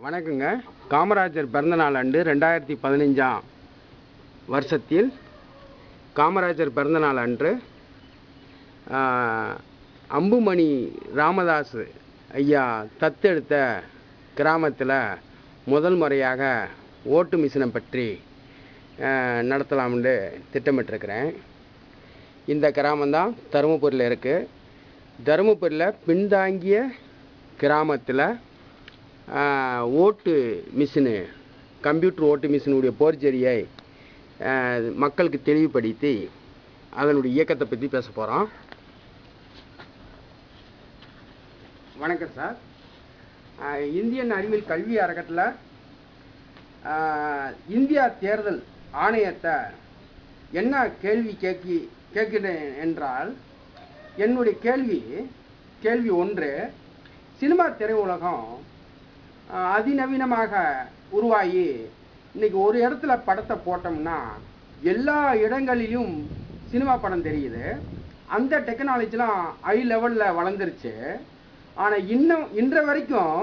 வணக்கங்க. காமராஜர் பிறந்தநாள் அன்று 2015ஆம் வருஷத்தில் காமராஜர் பிறந்தநாள் அன்று அம்புமணி ராமதாஸ் ஐயா தத்தெடுத்த கிராமத்தில் முதல் முறையாக ஓட்டு மிஷினை பற்றி நடத்தலாம்னு திட்டமிட்டிருக்கிறேன். இந்த கிராமம்தான் தருமபுரியில் இருக்குது. தருமபுரியில் பின்தாங்கிய கிராமத்தில் ஓட்டு மிஷினு, கம்ப்யூட்டர் ஓட்டு மிஷினுடைய போர்ஜரியை மக்களுக்கு தெளிவுபடுத்தி அதனுடைய இயக்கத்தை பற்றி பேச போகிறோம். வணக்கம் சார். இந்தியன் அறிவியல் கல்வி அறக்கட்டளை இந்தியா தேர்தல் ஆணையத்தை என்ன கேள்வி கேட்கிறேன் என்றால், என்னுடைய கேள்வி ஒன்று, சினிமா திரையுலகம் அதிநவீனமாக உருவாகி இன்னைக்கு ஒரு இடத்துல படத்தை போட்டோம்னா எல்லா இடங்களிலும் சினிமா படம் தெரியுது. அந்த டெக்னாலஜிலாம் ஹை லெவலில் வளர்ந்துருச்சு. ஆனால் இன்ற வரைக்கும்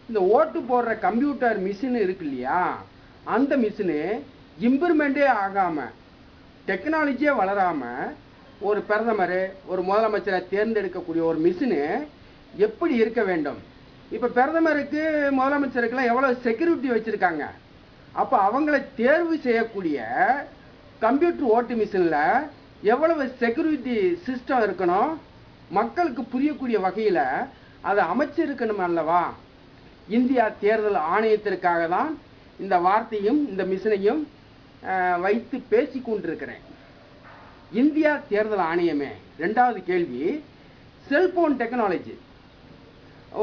இந்த ஓட்டு போடுற கம்ப்யூட்டர் மிஷின் இருக்கு இல்லையா, அந்த மிஷினு இம்ப்ரூவ்மெண்ட்டே ஆகாமல், டெக்னாலஜியே வளராமல் ஒரு பிரதமர், ஒரு முதலமைச்சரை தேர்ந்தெடுக்கக்கூடிய ஒரு மிஷினு எப்படி இருக்க வேண்டும்? இப்போ பிரதமருக்கு, முதலமைச்சருக்கெல்லாம் எவ்வளோ செக்யூரிட்டி வச்சுருக்காங்க. அப்போ அவங்கள தேர்வு செய்யக்கூடிய கம்ப்யூட்டர் ஓட்டு மிஷினில் எவ்வளவு செக்யூரிட்டி சிஸ்டம் இருக்கணும், மக்களுக்கு புரியக்கூடிய வகையில் அதை அமைச்சிருக்கணும் அல்லவா? இந்தியா தேர்தல் ஆணையத்திற்காக தான் இந்த வார்த்தையும் இந்த மிஷினையும் வைத்து பேசி கொண்டிருக்கிறேன். இந்தியா தேர்தல் ஆணையமே. ரெண்டாவது கேள்வி, செல்போன் டெக்னாலஜி.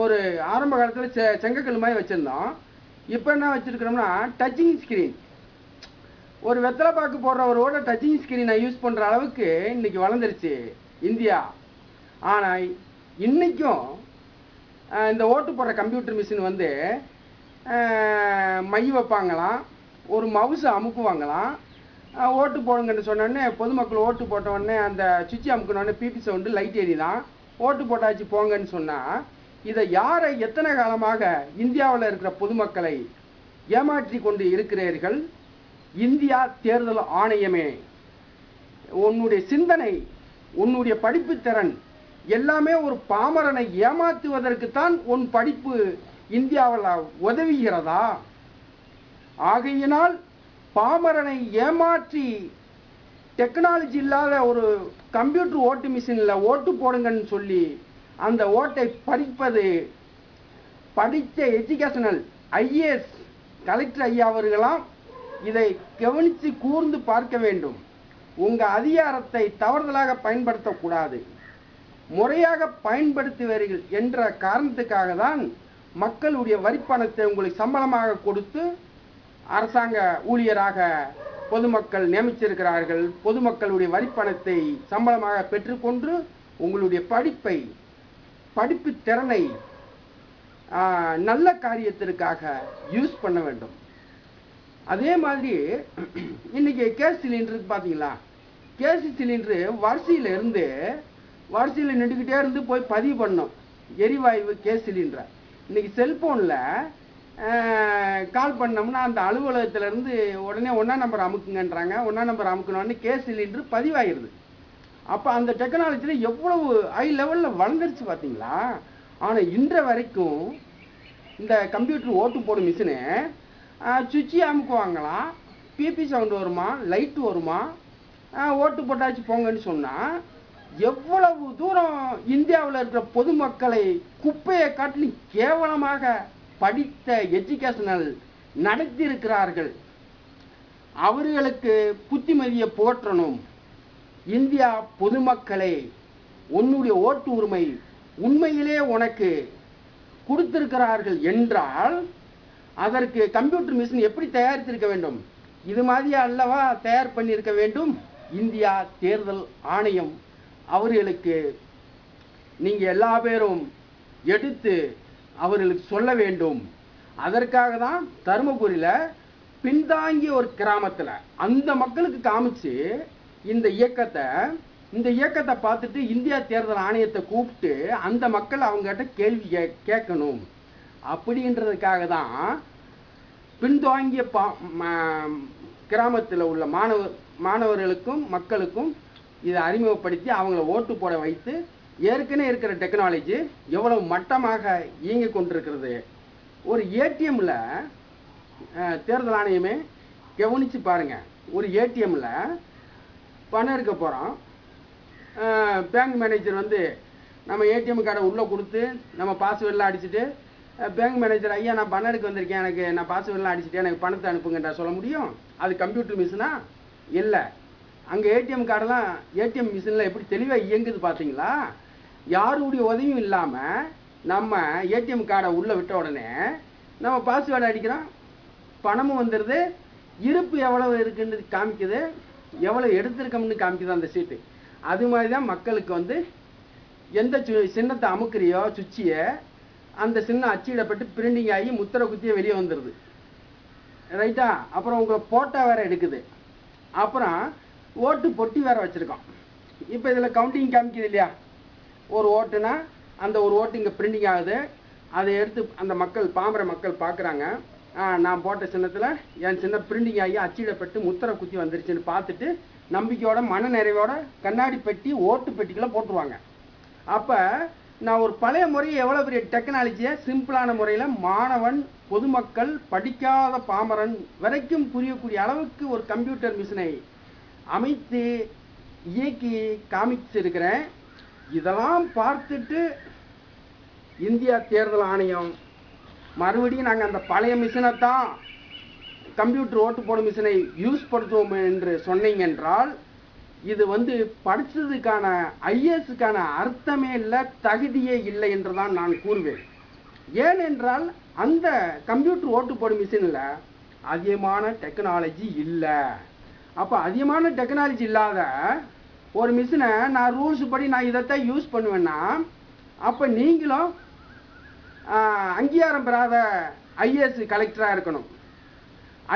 ஒரு ஆரம்ப காலத்தில் செங்கக்கல் மாதிரி வச்சுருந்தோம். இப்போ என்ன வச்சுருக்கிறோம்னா டச்சிங் ஸ்க்ரீன். ஒரு வெத்தலை பாக்கு போடுறவரோட டச்சிங் ஸ்க்ரீனை யூஸ் பண்ணுற அளவுக்கு இன்றைக்கி வளர்ந்துருச்சு இந்தியா. ஆனால் இன்றைக்கும் இந்த ஓட்டு போடுற கம்ப்யூட்டர் மிஷின் வந்து மை வைப்பாங்களாம், ஒரு மவுஸை அமுக்குவாங்களாம். ஓட்டு போடுங்கன்னு சொன்னோடனே பொதுமக்கள் ஓட்டு போட்டவுடனே அந்த சுவிட்சை அமுக்கினோடனே பிபி சவுண்டு லைட் எரிதான், ஓட்டு போட்டாச்சு போங்கன்னு சொன்னால், இதை யாரை எத்தனை காலமாக இந்தியாவில் இருக்கிற பொதுமக்களை ஏமாற்றி கொண்டு இருக்கிறீர்கள்? இந்தியா தேர்தல் ஆணையமே, உன்னுடைய சிந்தனை, உன்னுடைய படிப்பு திறன் எல்லாமே ஒரு பாமரனை ஏமாற்றுவதற்குத்தான் உன் படிப்பு இந்தியாவில் உதவுகிறதா? ஆகையினால் பாமரனை ஏமாற்றி டெக்னாலஜி இல்லாத ஒரு கம்ப்யூட்டர் ஓட்டு மிஷினில் ஓட்டு போடுங்கன்னு சொல்லி அந்த ஓட்டை படித்த எஜுகேஷனல் ஐஏஎஸ் கலெக்டர் ஐயா அவர்களாம் இதை கவனித்து கூர்ந்து பார்க்க வேண்டும். உங்கள் அதிகாரத்தை தவறுதலாக பயன்படுத்தக்கூடாது, முறையாக பயன்படுத்துவீர்கள் என்ற காரணத்துக்காக தான் மக்களுடைய வரிப்பணத்தை உங்களுக்கு சம்பளமாக கொடுத்து அரசாங்க ஊழியராக பொதுமக்கள் நியமிச்சிருக்கிறார்கள். பொதுமக்களுடைய வரிப்பணத்தை சம்பளமாக பெற்றுக்கொண்டு உங்களுடைய படிப்பு திறனை நல்ல காரியத்திற்காக யூஸ் பண்ண வேண்டும். அதே மாதிரி இன்னைக்கு கேஸ் சிலிண்டருக்கு பார்த்தீங்களா, கேஸ் சிலிண்டரு வரிசையில் நின்றுக்கிட்டே இருந்து போய் பதிவு பண்ணோம் எரிவாயு கேஸ் சிலிண்டரை. இன்னைக்கு செல்போனில் கால் பண்ணோம்னா அந்த அலுவலகத்திலேருந்து உடனே 1ஆம் நம்பர் அமுக்குங்கன்றாங்க. 1ஆம் நம்பர் அமுக்கணுன்னு கேஸ் சிலிண்டர் பதிவாகிடுது. அப்போ அந்த டெக்னாலஜியில் எவ்வளவு ஹை லெவலில் வளர்ந்துருச்சு பார்த்தீங்களா? ஆனால் இன்ற வரைக்கும் இந்த கம்ப்யூட்டர் ஓட்டு போடும் மிஷினு சுவிட்சு அமுக்குவாங்களாம், பிபி சவுண்டு வருமா, லைட்டு வருமா, ஓட்டு போட்டாச்சு போங்கன்னு சொன்னால் எவ்வளவு தூரம் இந்தியாவில் இருக்கிற பொதுமக்களை குப்பையை காட்டிலும் கேவலமாக படித்த எஜுகேஷனல் நடத்தி இருக்கிறார்கள். அவர்களுக்கு புத்திமதியை போற்றணும். இந்தியா பொதுமக்களே, உன்னுடைய ஓட்டு உரிமை உண்மையிலே உனக்கு கொடுத்திருக்கிறார்கள் என்றால் அதற்கு கம்ப்யூட்டர் மிஷின் எப்படி தயாரித்திருக்க வேண்டும்? இது மாதிரி அல்லவா தயார் பண்ணியிருக்க வேண்டும். இந்தியா தேர்தல் ஆணையம் அவர்களுக்கு நீங்கள் எல்லா பேரும் எடுத்து அவர்களுக்கு சொல்ல வேண்டும். அதற்காக தான் தருமபுரியில் பின்தாங்கிய ஒரு கிராமத்தில் அந்த மக்களுக்கு காமிச்சு இந்த இயக்கத்தை பார்த்துட்டு இந்தியா தேர்தல் ஆணையத்தை கூப்பிட்டு அந்த மக்கள் அவங்ககிட்ட கேள்வி கேட்கணும். அப்படின்றதுக்காக தான் பின்தோங்கிய கிராமத்தில் உள்ள மாணவர்களுக்கும் மக்களுக்கும் இதை அறிமுகப்படுத்தி அவங்கள ஓட்டு போட வைத்து ஏற்கனவே இருக்கிற டெக்னாலஜி எவ்வளவு மட்டமாக இயங்கி கொண்டிருக்கிறது. ஒரு ஏடிஎம்ல தேர்தல் ஆணையமே கவனிச்சு பாருங்க. ஒரு ஏடிஎம்ல பணம் எடுக்க போகிறோம். பேங்க் மேனேஜர் வந்து நம்ம ஏடிஎம் கார்டை உள்ளே கொடுத்து நம்ம பாஸ்வேர்டெலாம் அடிச்சுட்டு பேங்க் மேனேஜர் ஐயா நான் பணம் எடுக்க வந்திருக்கேன், நான் பாஸ்வேர்டெலாம் அடிச்சுட்டு எனக்கு பணத்தை அனுப்புங்கன்றா சொல்ல முடியும்? அது கம்ப்யூட்டர் மிஷினா? இல்லை. அங்கே ஏடிஎம் கார்டெல்லாம் ஏடிஎம் மிஷினில் எப்படி தெளிவாக இயங்குது பார்த்தீங்களா? யாருடைய உதவியும் இல்லாமல் நம்ம ஏடிஎம் கார்டை உள்ளே விட்ட உடனே நம்ம பாஸ்வேர்டை அடிக்கிறோம், பணமும் வந்துடுது, இருப்பு எவ்வளவு இருக்குன்னு காமிக்குது, எவ்வளோ எடுத்திருக்கோம்னு காமிக்குது அந்த சீட்டு. அது மாதிரி தான் மக்களுக்கு வந்து எந்த சின்னத்தை அமுக்குறியோ சுவிட்சியை அந்த சின்னம் அச்சிடப்பட்டு பிரிண்டிங் ஆகி முத்திரை குத்தியே வெளியே வந்துடுது. ரைட்டா? அப்புறம் உங்கள் போட்டோ வேற எடுக்குது. அப்புறம் ஓட்டு பொட்டி வேற வச்சுருக்கோம். இப்போ இதில் கவுண்டிங் காமிக்குது இல்லையா? ஒரு ஓட்டுனா அந்த ஒரு ஓட்டு இங்கே பிரிண்டிங் ஆகுது. அதை எடுத்து அந்த மக்கள் பாமர மக்கள் பார்க்குறாங்க. நான் போட்ட சின்னத்தில் என் சின்ன பிரிண்டிங் ஆகி அச்சிடப்பட்டு முத்திரை குத்தி வந்துருச்சுன்னு பார்த்துட்டு நம்பிக்கையோட மன நிறைவோட கண்ணாடி பெட்டி ஓட்டு பெட்டிக்குள்ளே போட்டுருவாங்க. அப்போ நான் ஒரு பழைய முறையை எவ்வளோ பெரிய டெக்னாலஜியை சிம்பிளான முறையில் மாணவன் பொதுமக்கள் படிக்காத பாமரன் வரைக்கும் புரியக்கூடிய அளவுக்கு ஒரு கம்ப்யூட்டர் மிஷினை அமைத்து இயக்கி காமிச்சிருக்கிறேன். இதெல்லாம் பார்த்துட்டு இந்தியா தேர்தல் ஆணையம் மறுபடியும் நாங்கள் அந்த பழைய மிஷினை தான் கம்ப்யூட்டர் ஓட்டு போடும் மிஷினை யூஸ் படுத்துவோம் என்று சொன்னீங்க என்றால் இது வந்து படித்ததுக்கான ஐஏஎஸ்க்கான அர்த்தமே இல்லை, தகுதியே இல்லை என்று தான் நான் கூறுவேன். ஏனென்றால் அந்த கம்ப்யூட்டர் ஓட்டு போடும் மிஷினில் அதிகமான டெக்னாலஜி இல்லை. அப்போ அதிகமான டெக்னாலஜி இல்லாத ஒரு மிஷினை நான் ரூல்ஸ் படி நான் இதைத்தான் யூஸ் பண்ணுவேன்னா அப்போ நீங்களும் அங்கீகாரம் பெறாத ஐஏஎஸ் கலெக்டராக இருக்கணும்,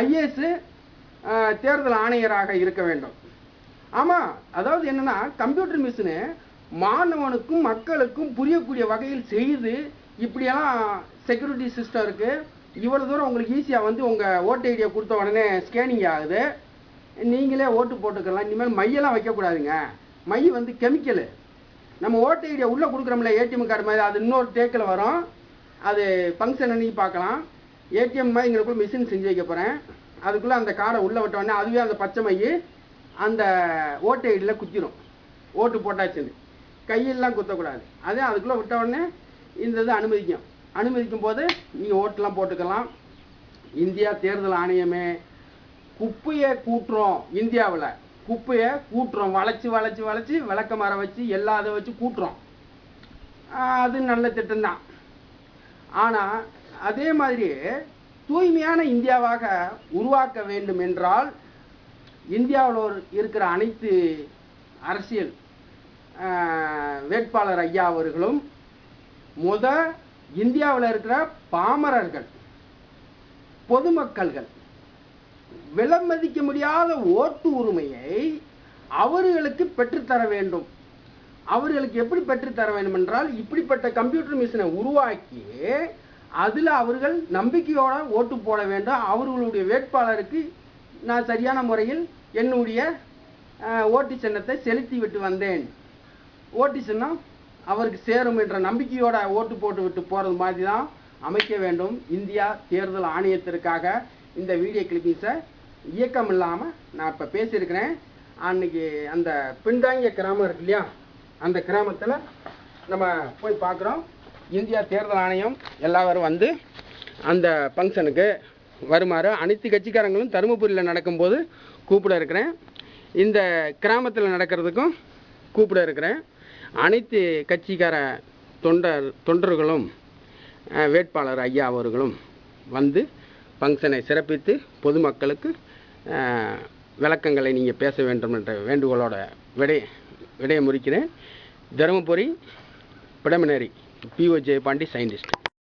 ஐஏஎஸ் தேர்தல் ஆணையராக இருக்க வேண்டும். ஆமாம், அதாவது என்னென்னா கம்ப்யூட்டர் மிஷினு மாணவனுக்கும் மக்களுக்கும் புரியக்கூடிய வகையில் செய்து இப்படியெல்லாம் செக்யூரிட்டி சிஸ்டம் இருக்குது. இவ்வளோ தூரம் உங்களுக்கு ஈஸியாக வந்து உங்கள் ஓட்டு ஐடியா கொடுத்த உடனே ஸ்கேனிங் ஆகுது, நீங்களே ஓட்டு போட்டுக்கலாம். இனிமேல் மையெல்லாம் வைக்கக்கூடாதுங்க. மை வந்து கெமிக்கலு. நம்ம ஓட்டு ஐடியா உள்ளே கொடுக்குறோம்ல ஏடிஎம் கார்டு மாதிரி, அது இன்னொரு டேக்கில் வரும். அது ஃபங்க்ஷன் அன்றைக்கி பார்க்கலாம். ஏடிஎம் மாதிரி எங்களுக்குள்ள மிஷின் செஞ்சு வைக்க போகிறேன். அதுக்குள்ளே அந்த கார்டை உள்ளே விட்ட உடனே அதுவே அந்த பச்சை மை அந்த ஓட்டு ஐடியில் குத்திடும். ஓட்டு போட்டாச்சுன்னு கையெல்லாம் குத்தக்கூடாது. அதே அதுக்குள்ளே விட்ட உடனே இந்த இது அனுமதிக்கும் போது நீங்கள் ஓட்டெலாம் போட்டுக்கலாம். இந்தியா தேர்தல் ஆணையமே குப்பையை கூட்டுறோம். இந்தியாவில் குப்பையை கூட்டுறோம், வளைச்சி விளக்க மரம் வச்சு எல்லா இதை வச்சு கூட்டுறோம். அது நல்ல திட்டம்தான். ஆனால் அதே மாதிரி தூய்மையான இந்தியாவாக உருவாக்க வேண்டும் என்றால் இந்தியாவில் இருக்கிற அனைத்து அரசியல் வேட்பாளர் ஐயா அவர்களும் இந்தியாவில் இருக்கிற பாமரர்கள் பொதுமக்கள்கள் விலைமதிக்க முடியாத ஓட்டு உரிமையை அவர்களுக்கு பெற்றுத்தர வேண்டும். அவர்களுக்கு எப்படி பெற்றுத்தர வேண்டும் என்றால் இப்படிப்பட்ட கம்ப்யூட்டர் மிஷினை உருவாக்கி அதில் அவர்கள் நம்பிக்கையோட ஓட்டு போட வேண்டும். அவர்களுடைய வேட்பாளருக்கு நான் சரியான முறையில் என்னுடைய ஓட்டு சின்னத்தை செலுத்தி விட்டு வந்தேன், ஓட்டு சின்னம் அவருக்கு சேரும் என்ற நம்பிக்கையோட ஓட்டு போட்டு விட்டு போகிறது மாதிரி தான் அமைக்க வேண்டும். இந்தியா தேர்தல் ஆணையத்திற்காக இந்த வீடியோ கிளிப்பிங்ஸை இயக்கம் இல்லாமல் நான் இப்போ பேசியிருக்கிறேன். அன்னைக்கு அந்த பின்தாங்கிய கிராமம் இருக்கு இல்லையா, அந்த கிராமத்தில் நம்ம போய் பார்க்குறோம். இந்தியா தேர்தல் ஆணையம் எல்லாரும் வந்து அந்த ஃபங்க்ஷனுக்கு வருமாறு அனைத்து கட்சிக்காரங்களும் தருமபுரியில் நடக்கும்போது கூப்பிட இருக்கிறேன். இந்த கிராமத்தில் நடக்கிறதுக்கும் கூப்பிட இருக்கிறேன். அனைத்து கட்சிக்கார தொண்டர்களும் வேட்பாளர் ஐயா அவர்களும் வந்து ஃபங்க்ஷனை சிறப்பித்து பொதுமக்களுக்கு விளக்கங்களை நீங்கள் பேச வேண்டும் என்ற வேண்டுகோளோட விடையை முடிக்கிறேன். Dharmapuri Pidamaneri PO Jayapandi scientist.